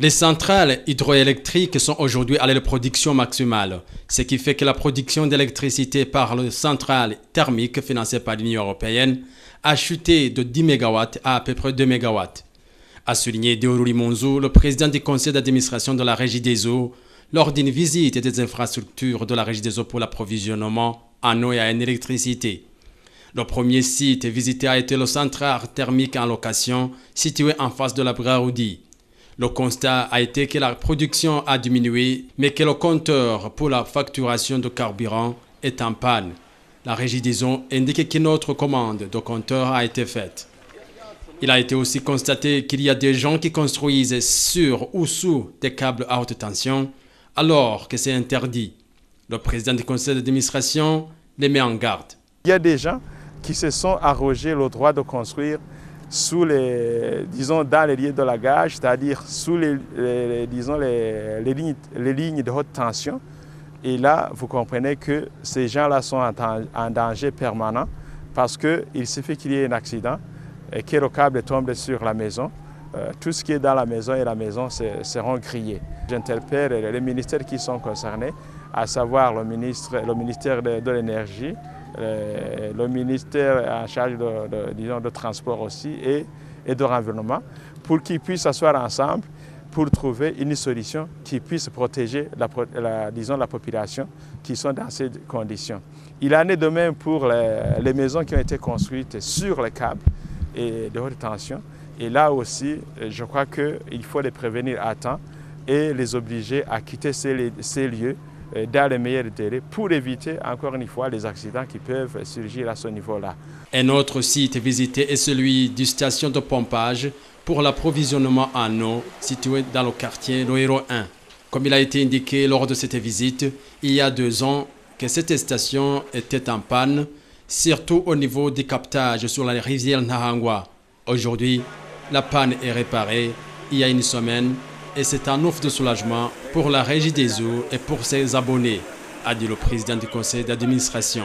Les centrales hydroélectriques sont aujourd'hui à leur production maximale, ce qui fait que la production d'électricité par les centrales thermiques financées par l'Union européenne a chuté de 10 MW à peu près 2 MW. A souligné Deoruli Monzou, le président du conseil d'administration de la Régie des eaux, lors d'une visite des infrastructures de la Régie des eaux pour l'approvisionnement en eau et en électricité. Le premier site visité a été le central thermique en location situé en face de la Braoudi. Le constat a été que la production a diminué, mais que le compteur pour la facturation de carburant est en panne. La Régie des eaux indique qu'une autre commande de compteur a été faite. Il a été aussi constaté qu'il y a des gens qui construisent sur ou sous des câbles à haute tension, alors que c'est interdit. Le président du conseil d'administration les met en garde. Il y a des gens qui se sont arrogés le droit de construire sous dans les lieux de lagage, c'est-à-dire sous les lignes de haute tension. Et là, vous comprenez que ces gens-là sont en danger permanent parce qu'il suffit qu'il y ait un accident et que le câble tombe sur la maison. Tout ce qui est dans la maison et la maison seront grillés. J'interpelle les ministères qui sont concernés, à savoir le ministère de l'Énergie, le ministère en charge de transport aussi et de l'environnement, pour qu'ils puissent s'asseoir ensemble pour trouver une solution qui puisse protéger la population qui sont dans ces conditions. Il en est de même pour les maisons qui ont été construites sur les câbles et de haute tension. Et là aussi, je crois qu'il faut les prévenir à temps et les obliger à quitter ces lieux dans les meilleurs délais pour éviter, encore une fois, les accidents qui peuvent surgir à ce niveau-là. Un autre site visité est celui du station de pompage pour l'approvisionnement en eau situé dans le quartier Loiro 1. Comme il a été indiqué lors de cette visite, il y a 2 ans que cette station était en panne, surtout au niveau des captages sur la rivière Nahangwa. Aujourd'hui, la panne est réparée il y a une semaine et c'est un ouf de soulagement pour la Régie des eaux et pour ses abonnés, a dit le président du conseil d'administration.